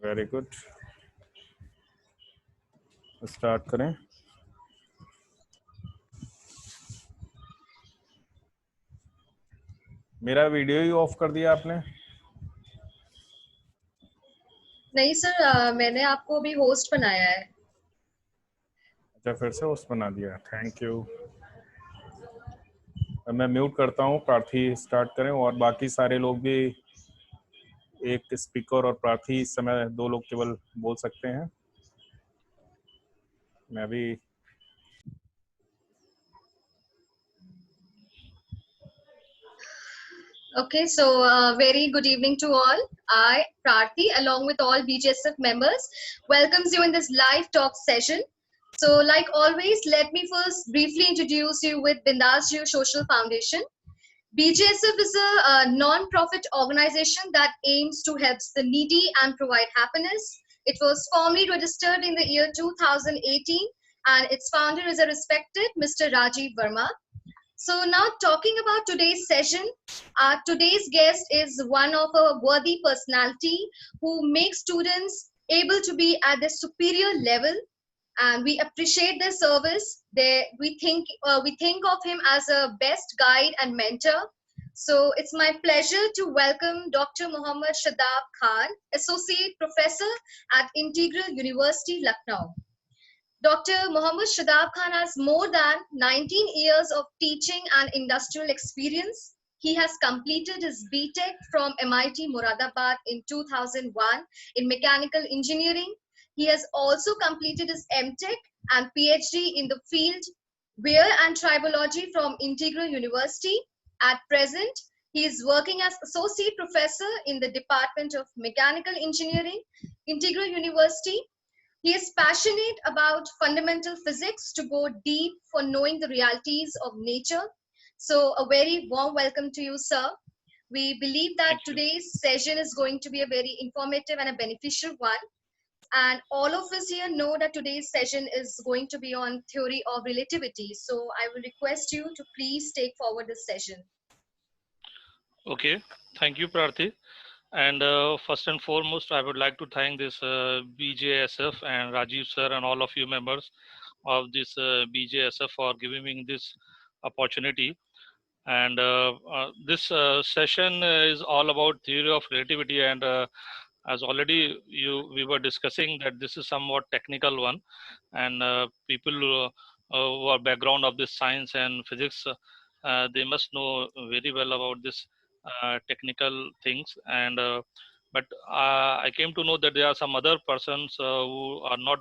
Very good, start करें। मेरा video he of कर दिया आपने? नहीं सर, मैंने आपको अभी होस्ट बनाया है। अच्छा, फिर से होस्ट बना दिया, थैंक यू। मैं म्यूट करता हूँ, प्रार्थी स्टार्ट करें। और बाकी सारे लोग भी, एक स्पीकर और प्रार्थी, इस समय 2 लोग केवल बोल सकते हैं। मैं भी Okay, so very good evening to all. I, Prarthi, along with all BJSF members, welcomes you in this live talk session. So like always, let me first briefly introduce you with Bindas Jew Social Foundation. BJSF is a non-profit organization that aims to help the needy and provide happiness. It was formally registered in the year 2018 and its founder is a respected Mr. Rajiv Verma. So now talking about today's session, today's guest is one of a worthy personality who makes students able to be at the superior level, and we appreciate their service. We think of him as a best guide and mentor. So it's my pleasure to welcome Dr. Muhammad Shadab Khan, Associate Professor at Integral University, Lucknow. Dr. Muhammad Shadab Khan has more than 19 years of teaching and industrial experience. He has completed his BTech from MIT Moradabad in 2001 in mechanical engineering. He has also completed his MTech and PhD in the field Beer and Tribology from Integral University. At present, he is working as Associate Professor in the Department of Mechanical Engineering, Integral University. He is passionate about fundamental physics to go deep for knowing the realities of nature. So a very warm welcome to you, sir. We believe that today's session is going to be a very informative and a beneficial one. And all of us here know that today's session is going to be on theory of relativity. So I will request you to please take forward this session. Okay, thank you, Prarthi. And first and foremost, I would like to thank this BJSF and Rajiv sir and all of you members of this BJSF for giving me this opportunity. And this session is all about theory of relativity. And as already we were discussing that this is somewhat technical one, and people who are background of this science and physics, they must know very well about this technical things. And but I came to know that there are some other persons who are not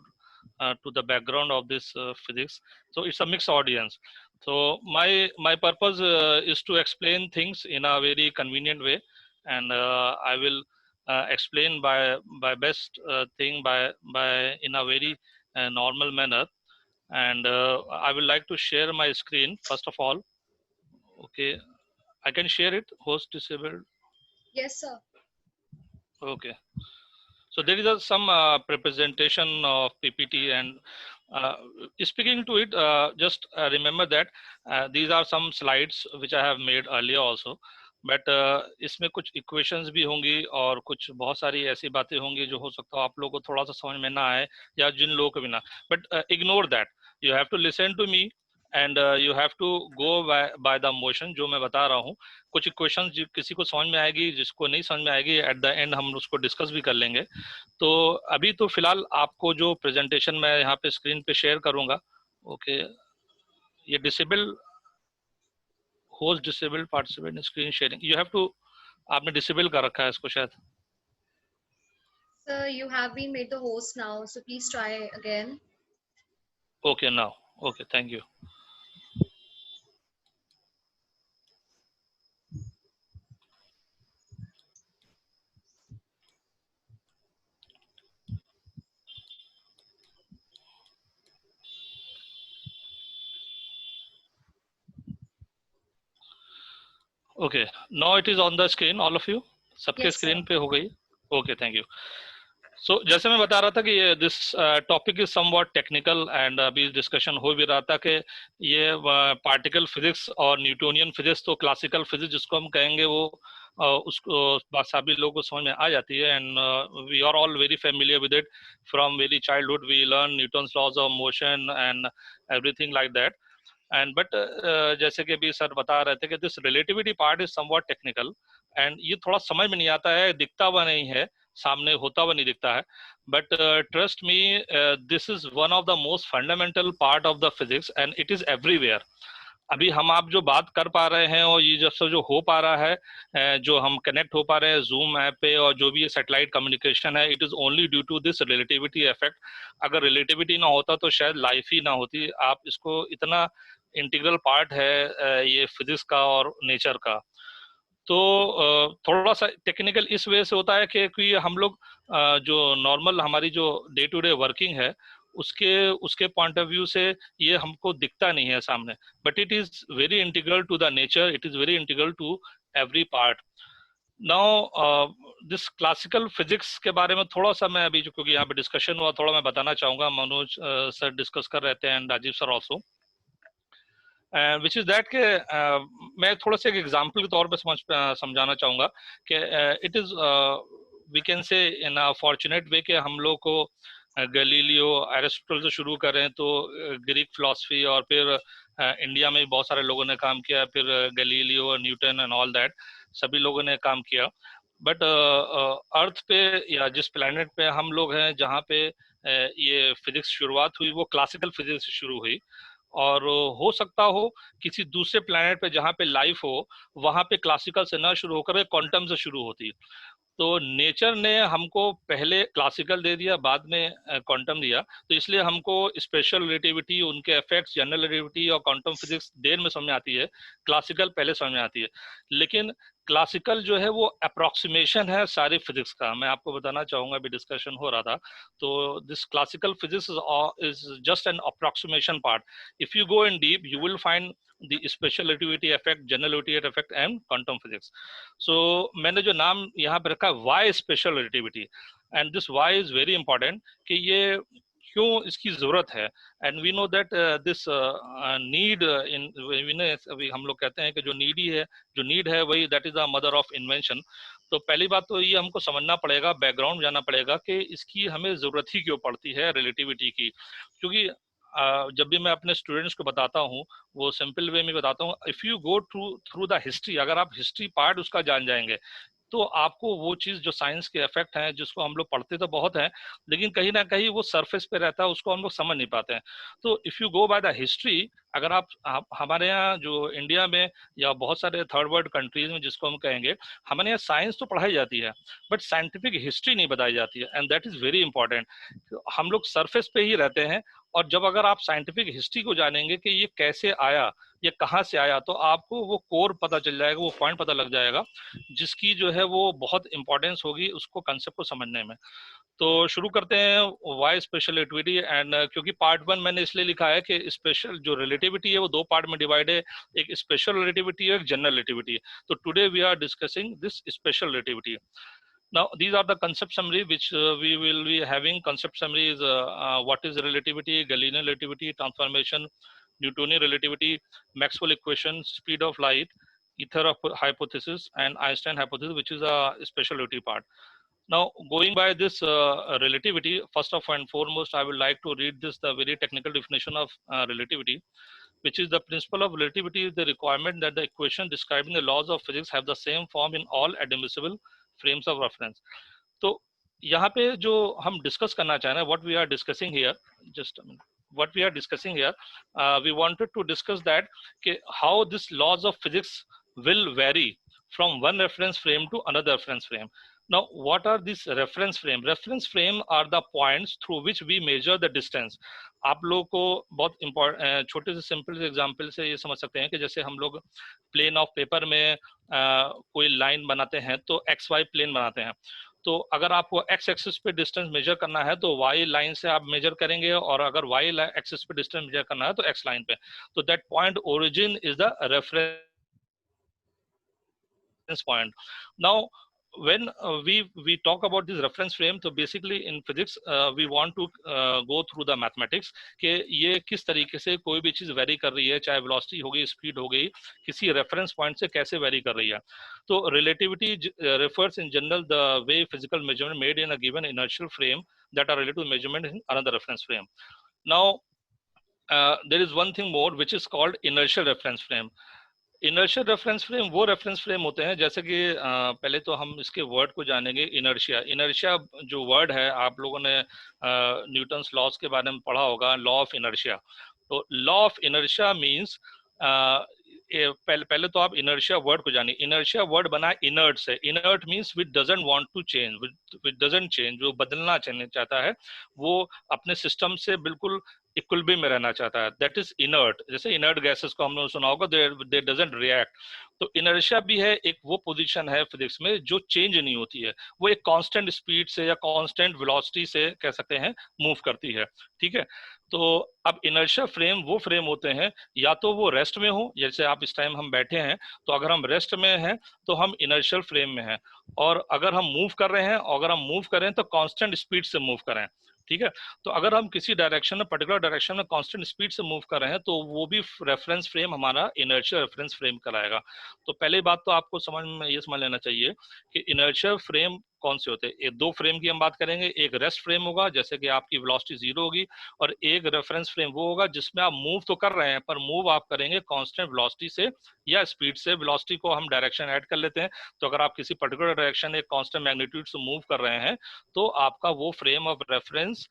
to the background of this physics, so it's a mixed audience. So my purpose is to explain things in a very convenient way, and I will explain by best thing by in a very normal manner. And I would like to share my screen first of all. Okay, I can share it. Host disabled. Yes, sir. Okay. So there is some representation of PPT, and speaking to it, just remember that these are some slides which I have made earlier also. But इसमें कुछ equations भी होंगी और कुछ बहुत सारी ऐसी बातें होंगी जो हो सकता है आप लोगों को थोड़ा सा समझ में ना आए या जिन लोगों को भी ना, but ignore that, you have to listen to me and you have to go by the motion जो मैं बता रहा हूँ. कुछ क्वेश्चंस किसी को समझ में आएगी, जिसको नहीं समझ में आएगी एट द एंड हम उसको डिस्कस भी कर लेंगे. तो अभी तो फिलहाल आपको जो प्रेजेंटेशन मैं यहाँ पे स्क्रीन पे शेयर करूंगा, ओके, ये disable host disable participant screen sharing, you have to, आपने डिसेबल कर रखा है इसको शायद. Sir, you have been made the host now, so please try again. Okay, now. Okay, thank you. Okay, now it is on the screen, all of you. सबके Yes, screen sir. पे हो गई. Okay, thank you. जैसे मैं बता रहा था कि ये this topic is somewhat technical, and अभी डिस्कशन हो भी रहा था कि ये पार्टिकल फिजिक्स और न्यूटोनियन फिजिक्स, तो क्लासिकल फिजिक्स जिसको हम कहेंगे वो उसको सभी लोगों को समझ में आ जाती है, and we are all very familiar with it from very childhood. We learn Newton's laws of motion and everything like that. And but जैसे कि अभी सर बता रहे थे कि this relativity part is somewhat technical, and ये थोड़ा समझ में नहीं आता है, दिखता हुआ नहीं है, सामने होता हुआ नहीं दिखता है। But trust me, this is one of the most fundamental part of the physics, and it is everywhere. अभी हम आप जो बात कर पा रहे हैं और ये जब सब जो हो पा रहा है, जो हम कनेक्ट हो पा रहे हैं जूम ऐप पे, और जो भी ये सैटेलाइट कम्युनिकेशन है, it is only due to this relativity effect. अगर रिलेटिविटी ना होता तो शायद लाइफ ही ना होती। आप इसको, इतना इंटीग्रल पार्ट है ये फिजिक्स का और नेचर का। तो थोड़ा सा टेक्निकल इस वजह से होता है कि हम लोग जो नॉर्मल हमारी जो डे टू डे वर्किंग है उसके उसके पॉइंट ऑफ व्यू से ये हमको दिखता नहीं है सामने, but it is very integral to the nature, it is very integral to every part. Now this classical physics के बारे में थोड़ा सा मैं अभी, जो क्योंकि यहाँ पे डिस्कशन हुआ, थोड़ा मैं बताना चाहूंगा। मनोज सर डिस्कस कर रहे थे and Rajiv sir also, which is that के मैं थोड़ा सा एक एग्जाम्पल के तौर पे समझाना चाहूंगा कि इट इज वी कैन से इन अ फॉर्चुनेट वे कि हम लोग को गैलीलियो एरिस्टोटल से शुरू करें तो ग्रीक फिलोसफी, और फिर इंडिया में भी बहुत सारे लोगों ने काम किया, फिर Galileo, Newton and all that, सभी लोगों ने काम किया। बट अर्थ पे या जिस प्लेनेट पे हम लोग हैं, जहाँ पे ये फिजिक्स शुरुआत हुई, वो क्लासिकल फिजिक्स से शुरू हुई। और हो सकता हो किसी दूसरे प्लेनेट पे जहाँ पे लाइफ हो, वहां पे क्लासिकल से ना शुरू होकर क्वांटम से शुरू होती। तो नेचर ने हमको पहले क्लासिकल दे दिया, बाद में क्वांटम दिया, तो इसलिए हमको स्पेशल रिलेटिविटी, उनके इफेक्ट्स, जनरल रिलेटिविटी और क्वांटम फिजिक्स देर में समझ में आती है, क्लासिकल पहले समझ में आती है। लेकिन क्लासिकल जो है वो अप्रोक्सीमेशन है सारी फिजिक्स का। मैं आपको बताना चाहूंगा, अभी डिस्कशन हो रहा था, तो this classical physics is just an approximation part. If you go in deep you will find the special relativity effect, general relativity effect and quantum physics. So मैंने जो नाम यहाँ पे रखा है why special relativity, and this why is very important कि ये क्यों इसकी जरूरत है। And we know that this need in, अभी हम लोग कहते हैं कि जो नीडी है, जो नीड है वही that is the mother of invention. तो पहली बात तो ये हमको समझना पड़ेगा, बैकग्राउंड जाना पड़ेगा कि इसकी हमें जरूरत ही क्यों पड़ती है रिलेटिविटी की। क्योंकि जब भी मैं अपने स्टूडेंट्स को बताता हूँ, वो सिंपल वे में बताता हूँ, if you go through the history, अगर आप हिस्ट्री पार्ट उसका जान जाएंगे तो आपको वो चीज जो साइंस के इफेक्ट हैं, जिसको हम लोग पढ़ते तो बहुत हैं, लेकिन कहीं ना कहीं वो सरफेस पे रहता है, उसको हम लोग समझ नहीं पाते हैं। तो if you go by the history, अगर आप हमारे यहाँ जो इंडिया में या बहुत सारे थर्ड वर्ल्ड कंट्रीज में जिसको हम कहेंगे, हमारे यहाँ साइंस तो पढ़ाई जाती है बट साइंटिफिक हिस्ट्री नहीं बताई जाती है, and that is very important. हम लोग सरफेस पे ही रहते हैं, और जब अगर आप साइंटिफिक हिस्ट्री को जानेंगे कि ये कैसे आया, ये कहाँ से आया, तो आपको वो कोर पता चल जाएगा, वो पॉइंट पता लग जाएगा, जिसकी जो है वो बहुत इंपॉर्टेंस होगी उसको कंसेप्ट को समझने में। तो शुरू करते हैं वाई स्पेशल रिलेटिविटी। एंड क्योंकि पार्ट 1 मैंने इसलिए लिखा है कि स्पेशल जो रिलेटिविटी है वो दो पार्ट में डिवाइड है, एक स्पेशल रिलेटिविटी है, एक जनरल रिलेटिविटी। तो today we are discussing this special relativity. Now these are the concept summary which we will be having. Concept summary is what is relativity, Galilean relativity, transformation, Newtonian relativity, Maxwell equation, speed of light, ether hypothesis, and Einstein hypothesis, which is a special relativity part. Now going by this relativity, first of and foremost I would like to read this, the very technical definition of relativity, which is the principle of relativity is the requirement that the equation describing the laws of physics have the same form in all admissible frames of reference. तो यहाँ पे जो हम discuss करना चाह रहे हैं, what we are discussing here, just a minute, what we are discussing here, we wanted to discuss that कि how this laws of physics will vary from one reference frame to another reference frame. Now what are these reference frame? Reference frame are the points through which we measure the distance. आप लोगों को बहुत important छोटे से simple से example से ये समझ सकते हैं कि जैसे हम लोग प्लेन ऑफ पेपर में कोई लाइन बनाते हैं तो एक्स वाई प्लेन बनाते हैं। तो अगर आपको एक्स एक्सिस पे डिस्टेंस मेजर करना है तो वाई लाइन से आप मेजर करेंगे, और अगर वाई एक्सिस पे डिस्टेंस मेजर करना है तो एक्स लाइन पे। तो that point origin is the reference point. Now when we talk about this reference frame, तो basically in physics we want to go through the mathematics कि ये किस तरीके से कोई भी चीज वेरी कर रही है, चाहे velocity हो गई, speed हो गई, किसी reference point से कैसे वेरी कर रही है. तो relativity refers in general the way physical measurement made in a given inertial frame that are related to measurement in another reference frame. Now there is one thing more which is called inertial reference frame. Inertia reference frame वो reference frame होते हैं, जैसे कि पहले तो हम इसके word को जानेंगे. इनर्शिया, इनर्शिया जो वर्ड है, आप लोगों ने न्यूटन्स लॉज के बारे में पढ़ा होगा, लॉ ऑफ इनर्शिया. तो लॉ ऑफ इनर्शिया मींस पहले तो आप इनर्शिया वर्ड को जानिए. इनर्शिया वर्ड बना इनर्ट से. Inert means which doesn't want to change, which doesn't change, जो बदलना चाहता है, वो अपने सिस्टम से बिल्कुल इक्विलिब्रियम में रहना चाहता है. That is inert. जैसे इनर्ट गैसेस को हमने सुना होगा, दे डजंट रिएक्ट. तो इनर्शिया भी है एक वो पोजीशन है फिजिक्स में जो चेंज नहीं होती है, वो एक कांस्टेंट स्पीड से या कांस्टेंट वेलोसिटी से कह सकते हैं मूव करती है. ठीक है. तो अब इनर्शिया फ्रेम वो फ्रेम होते हैं, या तो वो रेस्ट में हो, जैसे आप इस टाइम हम बैठे हैं, तो अगर हम रेस्ट में हैं तो हम इनर्शियल फ्रेम में हैं, और अगर हम मूव कर रहे हैं, अगर हम मूव करें तो कांस्टेंट स्पीड से मूव करें. ठीक है. तो अगर हम किसी डायरेक्शन में, पर्टिकुलर डायरेक्शन में कांस्टेंट स्पीड से मूव कर रहे हैं, तो वो भी रेफरेंस फ्रेम हमारा इनर्शियल रेफरेंस फ्रेम कराएगा. तो पहली बात तो आपको समझ में ये समझ लेना चाहिए कि इनर्शियल फ्रेम कौन से होते हैं. ये दो फ्रेम की हम बात करेंगे. एक रेस्ट फ्रेम होगा, जैसे कि आपकी वेलोसिटी 0 होगी, और एक रेफरेंस फ्रेम वो होगा जिसमें आप मूव तो कर रहे हैं, पर मूव आप करेंगे कांस्टेंट वेलोसिटी से या स्पीड से. वेलोसिटी को हम डायरेक्शन ऐड कर लेते हैं. तो अगर आप किसी पर्टिकुलर डायरेक्शन एक कांस्टेंट मैग्नीट्यूड से मूव कर रहे हैं, तो आपका वो फ्रेम ऑफ रेफरेंस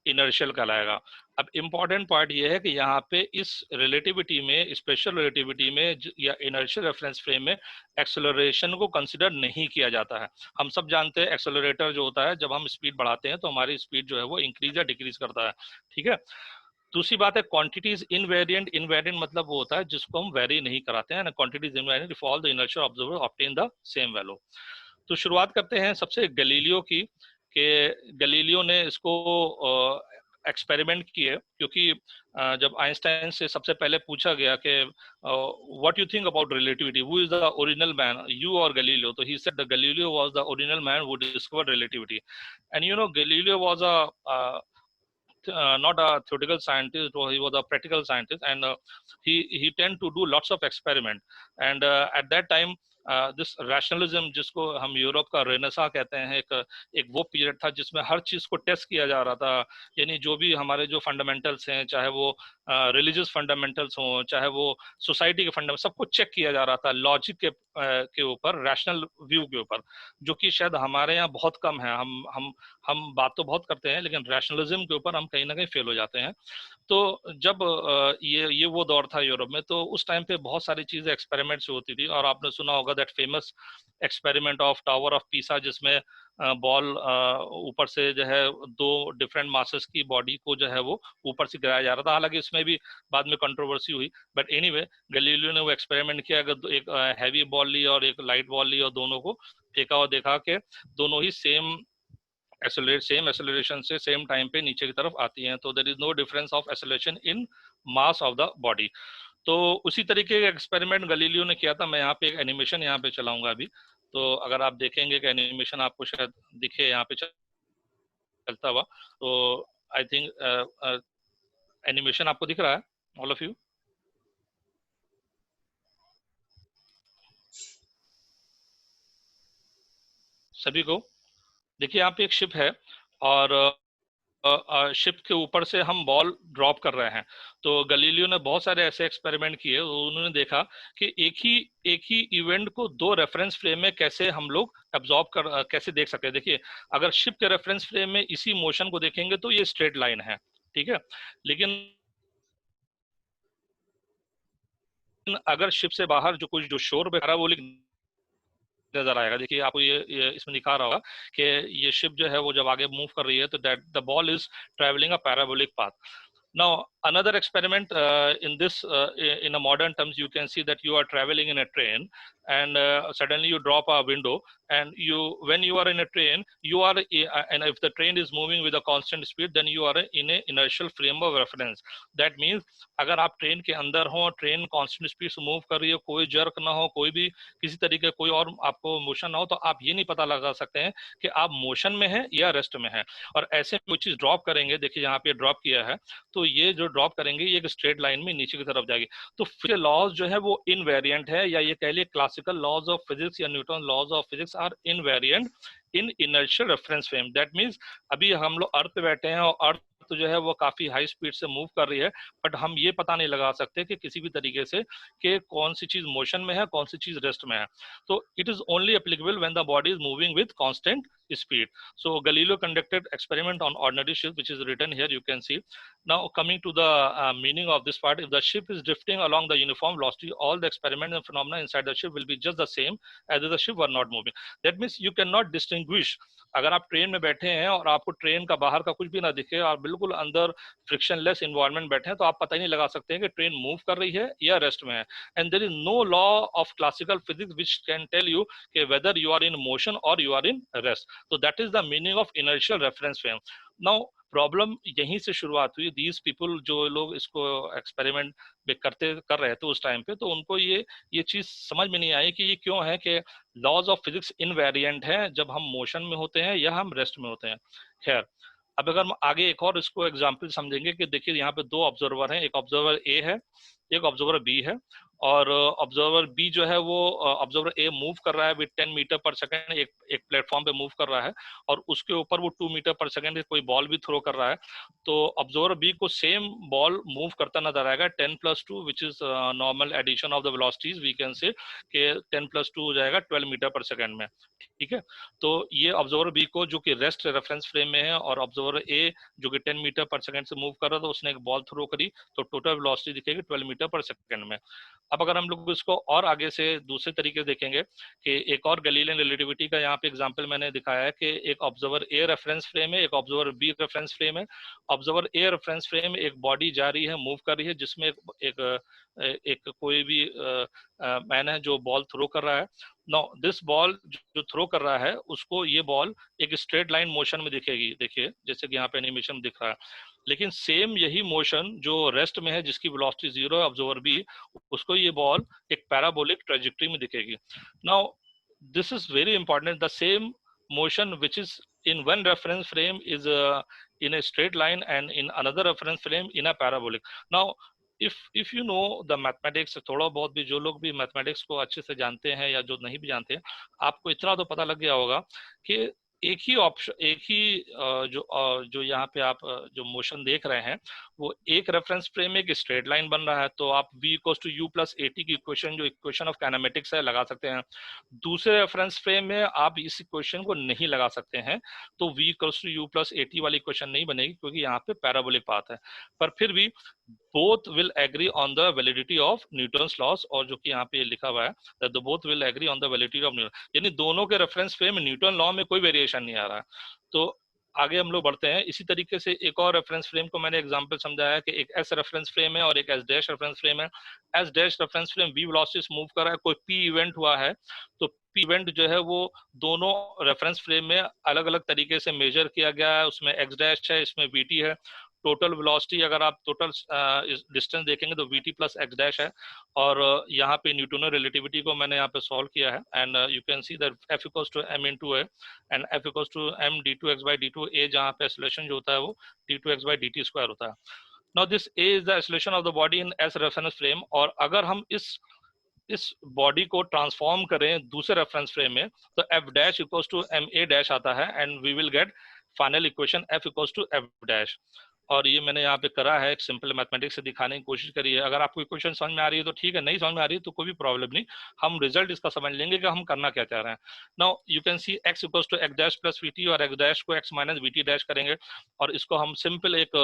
इनर्शियल कहलाएगा. अब इंपॉर्टेंट पार्ट ये है कि यहाँ पे इस रिलेटिविटी में, स्पेशल रिलेटिविटी में या इनर्शियल रेफरेंस फ्रेम में एक्सेलरेशन को कंसिडर नहीं किया जाता है. हम सब जानते हैं एक्सेलरेटर जो होता है, जब हम स्पीड बढ़ाते हैं तो हमारी स्पीड जो है वो इंक्रीज या डिक्रीज करता है. ठीक है. दूसरी बात है क्वांटिटीज इनवेरिएंट. इनवेरिएंट मतलब वो होता है जिसको हम वेरी नहीं कराते हैं. Quantities invariant if all the inertial observer obtain the same value. तो शुरुआत करते हैं सबसे गैलीलियो की, कि गैलीलियो ने इसको एक्सपेरिमेंट किए, क्योंकि जब आइंस्टाइन से सबसे पहले पूछा गया कि what you think about relativity, who is the original man, you और गैलीलियो, तो he said the Galileo was the original man who discovered relativity. And you know Galileo was a not a theoretical scientist, or he was a practical scientist, and he tend to do lots of experiment. And at that time this rationalism, जिसको हम Europe का Renaissance कहते हैं, एक वो period था जिसमें हर चीज को टेस्ट किया जा रहा था. यानी जो भी हमारे जो फंडामेंटल्स हैं, चाहे वो रिलीजियस फंडामेंटल्स हों, चाहे वो सोसाइटी के फंडामेंटल, सबको चेक किया जा रहा था लॉजिक के ऊपर, रैशनल व्यू के ऊपर, जो कि शायद हमारे यहाँ बहुत कम है. हम बात तो बहुत करते हैं, लेकिन रैशनलिज्म के ऊपर हम कहीं ना कहीं फेल हो जाते हैं. तो जब ये वो दौर था यूरोप में, तो उस टाइम पे बहुत सारी चीजें एक्सपेरिमेंट से होती थी. और आपने सुना होगा that famous experiment of tower of Pisa, जिसमें बॉल ऊपर से जो है दो डिफरेंट मासेस की बॉडी को जो है वो ऊपर से गिराया जा रहा था. हालांकि इसमें भी बाद में कंट्रोवर्सी हुई, बट एनीवे गैलीलियो ने वो एक्सपेरिमेंट किया. अगर एक हैवी बॉल ली और एक लाइट बॉल ली और दोनों को फेंका और देखा कि दोनों ही सेम एक्सेलरेशन से सेम टाइम पे नीचे की तरफ आती हैं. तो there is no difference of acceleration in mass of the body. तो उसी तरीके का एक्सपेरिमेंट गैलीलियो ने किया था. मैं यहाँ पे एक एनिमेशन यहाँ पे चलाऊंगा अभी, तो अगर आप देखेंगे कि एनिमेशन आपको शायद दिखे यहाँ पे चलता हुआ, तो आई थिंक एनिमेशन आपको दिख रहा है ऑल ऑफ यू? सभी को देखिए, यहाँ पे एक शिप है और शिप के ऊपर से हम बॉल ड्रॉप कर रहे हैं. तो गैलीलियो ने बहुत सारे ऐसे एक्सपेरिमेंट किए. उन्होंने देखा कि एक ही इवेंट को दो रेफरेंस फ्रेम में कैसे हम लोग एब्जॉर्ब कैसे देख सकते हैं. देखिए, अगर शिप के रेफरेंस फ्रेम में इसी मोशन को देखेंगे तो ये स्ट्रेट लाइन है, ठीक है. लेकिन अगर शिप से बाहर जो शोर पे पैराबोलिक नजर आएगा. देखिए आपको ये इसमें दिखा रहा होगा कि ये शिप जो है वो जब आगे मूव कर रही है, तो that the ball is travelling a parabolic path. Now, another experiment in a modern terms, you can see that you are traveling in a train, and suddenly you drop a window, and when you are in a train, you are and if the train is moving with a constant speed, then you are in a inertial frame of reference. That means अगर आप train के अंदर हो, train constant speed से move कर रही है, कोई जर्क ना हो, कोई भी किसी तरीके कोई और आपको मोशन ना हो, तो आप ये नहीं पता लगा सकते हैं कि आप मोशन में हैं या रेस्ट में हैं। और ऐसे कोई चीज ड्रॉप करेंगे, देखिए यहाँ पे ड्रॉप किया है, तो ये जो ड्रॉप करेंगे ये एक स्ट्रेट लाइन में नीचे की तरफ जाएगी। तो फिर लॉज जो है वो इनवेरिएंट है, या ये कह लिए क्लासिकल लॉज ऑफ फिजिक्स या Newton laws of physics are invariant in inertial reference frame. That means अभी हम लोग अर्थ पे बैठे हैं और अर्थ तो जो है वो काफी हाई स्पीड से मूव कर रही है, बट हम ये पता नहीं लगा सकते कि किसी भी तरीके से कि कौन सी चीज मोशन में है, कौन सी चीज रेस्ट में है। तो it is only applicable when the body is moving with constant speed. So Galileo conducted experiment on ordinary ship, which is written here, you can see. Now coming to the meaning of this part, if the ship is drifting along the uniform velocity, all the experiment and phenomena inside the ship will be just the same as if the ship were not moving. That means you cannot distinguish. अगर आप train में बैठे हैं और आपको train का बाहर का कुछ भी ना दिखे और बिल्कुल अंदर फ्रिक्शनलेस इन्वायरमेंट बैठे हैं, तो आप पता ही नहीं लगा सकते हैं कि ट्रेन मूव कर रही है या रेस्ट में है। And there is no law of classical physics which can tell you कि whether you are in motion or you are in rest. तो that is the meaning of inertial reference frame. Now problem यहीं से शुरुआत हुई। These people, जो लोग इसको experiment कर रहे थे उस टाइम पे, तो उनको ये चीज समझ में नहीं आई कि ये क्यों है कि लॉज ऑफ फिजिक्स इनवेरिएंट है जब हम मोशन में होते हैं या हम रेस्ट में होते हैं। खैर, अब अगर हम आगे एक और इसको एग्जाम्पल समझेंगे कि देखिए यहाँ पे दो ऑब्जर्वर हैं, एक ऑब्जर्वर ए है, एक ऑब्जर्वर बी है, और ऑब्जर्वर बी जो है वो ऑब्जर्वर ए मूव कर रहा है विद 10 मीटर पर सेकंड, एक प्लेटफॉर्म पे मूव कर रहा है, और उसके ऊपर वो 2 मीटर पर सेकंड कोई बॉल भी थ्रो कर रहा है। तो ऑब्जर्वर बी को सेम बॉल मूव करता नजर आएगा 10+2 which is normal addition of the velocities, we can say कि 10+2 हो जाएगा 12 मीटर पर सेकंड में। ठीक है, तो ये ऑब्जर्वर बी को जो कि रेस्ट रेफरेंस फ्रेम में है, और ऑब्जर्वर ए जो कि 10 मीटर पर सेकंड से मूव कर रहा था, उसने एक बॉल थ्रो करी, तो टोटल वेलोसिटी दिखेगी 12 मीटर पर सेकंड में। अब अगर हम लोग इसको और आगे से दूसरे तरीके से देखेंगे कि एक और गैलीलियन रिलेटिविटी का यहाँ पे एग्जांपल मैंने दिखाया है कि एक ऑब्जर्वर ए रेफरेंस फ्रेम है, एक ऑब्जर्वर बी रेफरेंस फ्रेम है। ऑब्जर्वर ए रेफरेंस फ्रेम एक बॉडी जा रही है, मूव कर रही है, जिसमें एक कोई भी मैन है जो बॉल थ्रो कर रहा है। नो दिस बॉल जो थ्रो कर रहा है उसको ये बॉल एक स्ट्रेट लाइन मोशन में दिखेगी, देखिए जैसे कि यहाँ पे एनिमेशन में दिख रहा है। लेकिन सेम यही मोशन जो रेस्ट में है, जिसकी वेलोसिटी 0 है, ऑब्जर्वर बी, उसको ये बॉल एक पैराबोलिक ट्रेजेक्टरी में दिखेगी। Now this is very important, the same motion which is in one reference frame is in a straight line and in another reference frame in a parabolic. Now if you know the mathematics, थोड़ा बहुत भी जो लोग भी mathematics को अच्छे से जानते हैं या जो नहीं भी जानते हैं, आपको इतना तो पता लग गया होगा कि एक ही ऑप्शन, एक ही जो यहाँ पे आप जो मोशन देख रहे हैं, वो एक रेफरेंस फ्रेम में एक स्ट्रेट लाइन बन रहा है, तो आप v = u + at की इक्वेशन, जो इक्वेशन ऑफ काइनेमेटिक्स है, लगा सकते हैं। दूसरे रेफरेंस फ्रेम में आप इस इक्वेशन को नहीं लगा सकते हैं, तो v = u + at वाली इक्वेशन नहीं बनेगी, क्योंकि यहाँ पे पैराबोलिक पाथ है। पर फिर भी both will agree on the validity of Newton's laws, और जो कि यहाँ पे लिखा हुआ है that the both will agree on the validity of Newton, यानी दोनों के रेफरेंस फ्रेम में न्यूटन लॉ में कोई वेरिएशन नहीं आ रहा है। तो आगे हम लोग बढ़ते हैं। इसी तरीके से एक और रेफरेंस फ्रेम को मैंने एग्जांपल समझाया कि एक एस रेफरेंस फ्रेम है और एक एस डैश रेफरेंस फ्रेम है। S dash reference frame v velocity से मूव कर रहा है, कोई p इवेंट हुआ है, तो p इवेंट जो है वो दोनों रेफरेंस फ्रेम में अलग अलग तरीके से मेजर किया गया है। उसमें x डैश है, इसमें vt है। टोटल वेलोसिटी अगर आप टोटल डिस्टेंस देखेंगे तो vt + x डैश है, और यहाँ पे न्यूटोनियन रिलेटिविटी को मैंने यहाँ पे सॉल्व किया है, and you can see that f = m × a and f = m d2x/d2 a, जहाँ पे एक्सेलरेशन जो होता है वो d2x/dt² होता है। Now this a is the acceleration of the body in s reference frame, और अगर हम इस बॉडी को ट्रांसफॉर्म करें दूसरे रेफरेंस फ्रेम में, तो f डैश = ma डैश आता है, and we will get final equation f = f dash. और ये मैंने यहाँ पे करा है, एक सिंपल मैथमेटिक्स से दिखाने की कोशिश करी है। अगर आपको इक्वेशन समझ में आ रही है तो ठीक है, नहीं समझ में आ रही है तो कोई भी प्रॉब्लम नहीं, हम रिजल्ट इसका समझ लेंगे कि हम करना क्या चाह रहे हैं। Now you can C x = x dash + vt, और x डैश को x - vt डैश करेंगे, और इसको हम सिंपल एक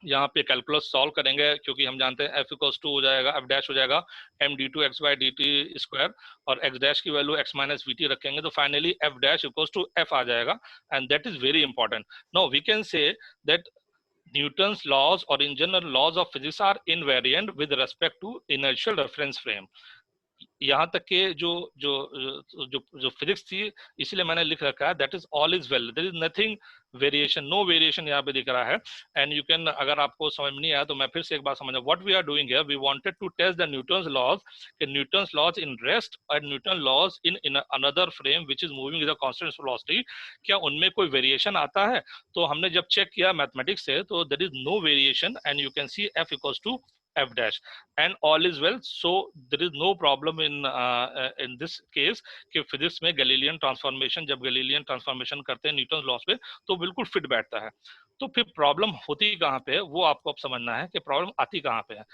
यहाँ पे कैलकुलस सॉल्व करेंगे, क्योंकि हम जानते हैं f = हो जाएगा, f डैश हो जाएगा m d2x/dt², और x डैश की वैल्यू x - vt रखेंगे, तो फाइनली f डैश = f आ जाएगा, and that is very important. Now we can say that Newton's laws, or in general laws of physics, are invariant with respect to inertial reference frame. यहाँ तक के जो जो जो जो फिजिक्स थी, इसलिए मैंने लिख रखा है that is all is well, there is nothing variation, no variation यहाँ पे दिख रहा है। एंड यू कैन, अगर आपको समझ में नहीं आया तो मैं फिर से एक बार समझा, what we are doing here, we wanted to test the Newton's laws, कि न्यूटन्स लॉज इन रेस्ट और Newton laws in another frame which is moving with a constant velocity, क्या उनमें कोई वेरिएशन आता है। तो हमने जब चेक किया मैथमेटिक्स से तो there is no variation, and you can see f equals to f dash and all is well, so there is no problem in this case कि फिजिक्स में गैलीलियन ट्रांसफॉर्मेशन, जब गैलीलियन ट्रांसफॉर्मेशन करते हैं Newton loss पे तो बिल्कुल fit बैठता है। तो फिर प्रॉब्लम होती कहाँ पे है वो आपको अब समझना है कि प्रॉब्लम आती कहाँ पे है।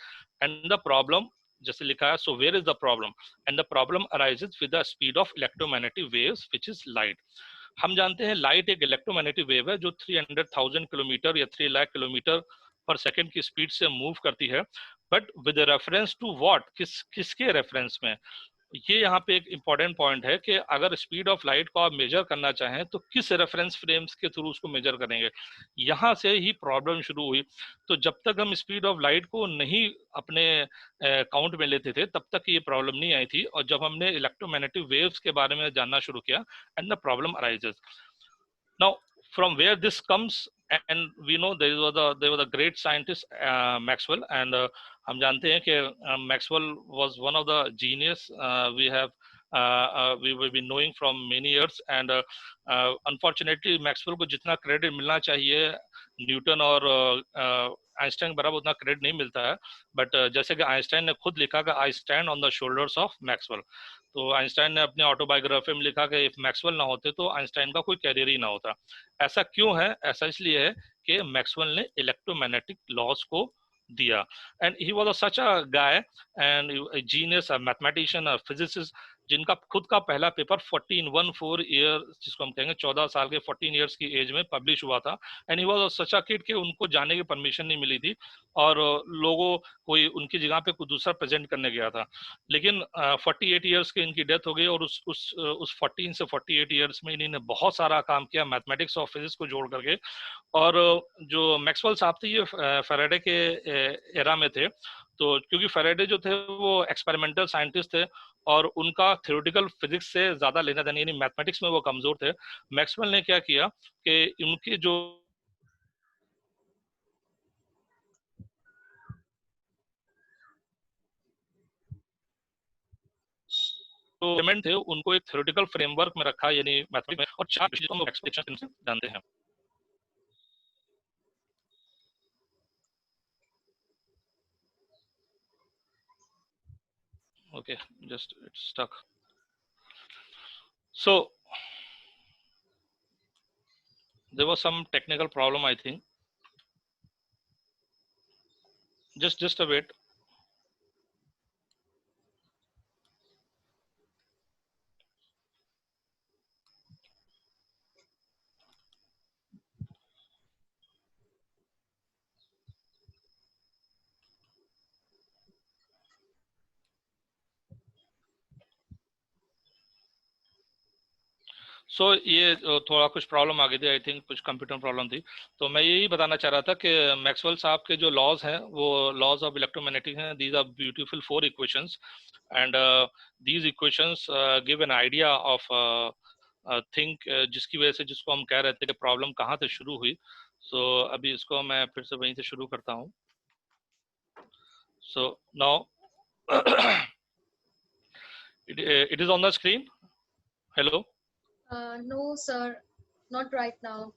एंड द प्रॉब्लम जैसे लिखा है, so where is the problem, and the problem arises with the speed of electromagnetic waves which is light. हम जानते हैं लाइट एक इलेक्ट्रोमैग्नेटिक वेव है जो 300,000 किलोमीटर या 3 लाख किलोमीटर पर सेकेंड की स्पीड से मूव करती है, but with reference to what, किसके रेफरेंस में। ये यहाँ पे एक इंपॉर्टेंट पॉइंट है कि अगर स्पीड ऑफ लाइट को आप मेजर करना चाहें तो किस रेफरेंस फ्रेम्स के थ्रू उसको मेजर करेंगे, यहाँ से ही प्रॉब्लम शुरू हुई। तो जब तक हम स्पीड ऑफ लाइट को नहीं अपने काउंट में लेते थे तब तक ये प्रॉब्लम नहीं आई थी, और जब हमने इलेक्ट्रोमैग्नेटिक वेव्स के बारे में जानना शुरू किया, and the problem arises. Now, from where this comes, and we know there was a great scientist Maxwell, and हम जानते हैं कि Maxwell was one of the genius we will be knowing from many years, and unfortunately Maxwell को जितना credit मिलना चाहिए Newton और Einstein बराबर उतना क्रेडिट नहीं मिलता है। बट जैसे कि आइंस्टाइन ने खुद लिखा कि I stand on the shoulders of Maxwell, तो आइंस्टाइन ने अपने ऑटोबायोग्राफी में लिखा कि इफ मैक्सवेल ना होते तो आइंस्टाइन का कोई कैरियर ही ना होता। ऐसा क्यों है? ऐसा इसलिए है कि मैक्सवेल ने इलेक्ट्रोमैग्नेटिक लॉज को दिया, and he was such a guy and genius, a mathematician, a physicist, जिनका खुद का पहला पेपर 14 ईयर, जिसको हम कहेंगे 14 साल के 14 ईयर्स की एज में पब्लिश हुआ था। And he was such a kid कि उनको जाने की परमिशन नहीं मिली थी, और लोगों कोई उनकी जगह पे कोई दूसरा प्रेजेंट करने गया था। लेकिन 48 ईयर्स की इनकी डेथ हो गई, और उस 14 से 48 ईयर्स में इन्होंने बहुत सारा काम किया मैथमेटिक्स और फिजिक्स को जोड़ करके। और जो मैक्सवेल साहब थे ये फैराडे के एरा में थे, तो क्योंकि फैराडे जो थे वो एक्सपेरिमेंटल साइंटिस्ट थे और उनका थ्योरेटिकल फिजिक्स से ज्यादा लेना देना, यानी मैथमेटिक्स में वो कमजोर थे। मैक्सवेल ने क्या किया कि उनके जो एलिमेंट थे उनको एक थ्योरेटिकल फ्रेमवर्क में रखा, यानी मैथमेटिक्स में, और 4 चीजों को एक्सप्लेनेशन से जानते हैं। Okay, just it's stuck. So there was some technical problem, I think. Just a bit. सो ये थोड़ा कुछ प्रॉब्लम आ गई थी, आई थिंक कुछ कंप्यूटर प्रॉब्लम थी। तो मैं यही बताना चाह रहा था कि मैक्सवेल साहब के जो लॉज हैं वो लॉज ऑफ इलेक्ट्रोमैग्नेटिक हैं। These are beautiful 4 equations, and these equations give an idea of think, जिसकी वजह से जिसको हम कह रहे थे कि प्रॉब्लम कहाँ से शुरू हुई। सो अभी इसको मैं फिर से वहीं से शुरू करता हूँ। So now it is on the screen. Hello. No, sir, not right now.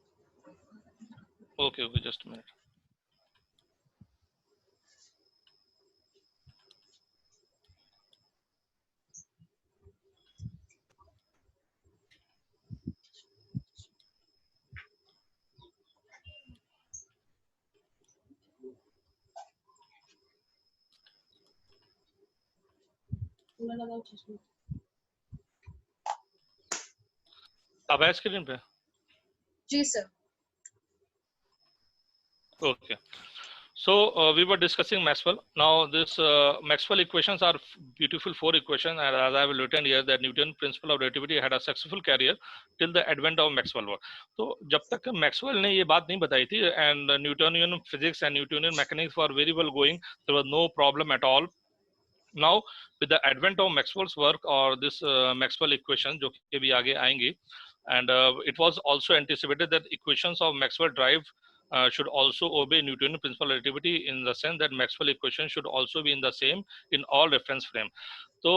Okay, just a minute. अब है स्क्रीन पे? जी sir. Okay. So we were discussing Maxwell. Now this Maxwell equations are beautiful 4 equations, and as I have written here that Newton principle of relativity had a successful career till the advent of Maxwell work. तो जब तक Maxwell ने ये बात नहीं बताई थी, and Newtonian physics and Newtonian mechanics were very well going, there was no problem at all. Now, with the advent of Maxwell's work or this Maxwell equation, जो कि भी आगे आएंगी, and it was also anticipated that equations of Maxwell drive should also obey Newtonian principle of relativity in the sense that Maxwell equation should also be in the same in all reference frame. तो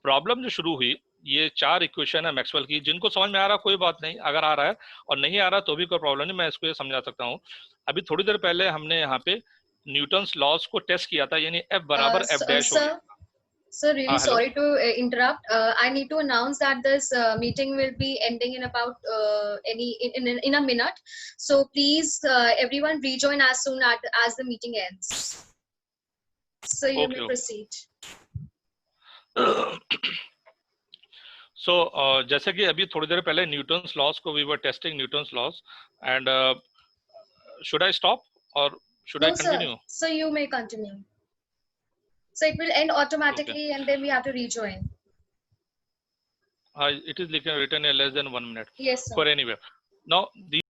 problem जो शुरू हुई, ये 4 equation है Maxwell की, जिनको समझ में आ रहा कोई बात नहीं, अगर आ रहा है और नहीं आ रहा तो भी कोई प्रॉब्लम नहीं, मैं इसको ये समझा सकता हूँ. अभी थोड़ी देर पहले हमने यहाँ पे न्यूटन्स लॉज को टेस्ट किया था, यानी F बराबर F डैश हो. Sir, really hello. sorry to interrupt. I need to announce that this meeting will be ending in about in a minute. So please, everyone rejoin as soon as the meeting ends. So you may proceed. So जैसे कि अभी थोड़ी देर पहले Newton's laws को we were testing Newton's laws, and should I stop or should I continue? So you may continue. So it will end automatically, and then we have to rejoin. It is written in less than 1 minute. Yes, sir. For anyway, now the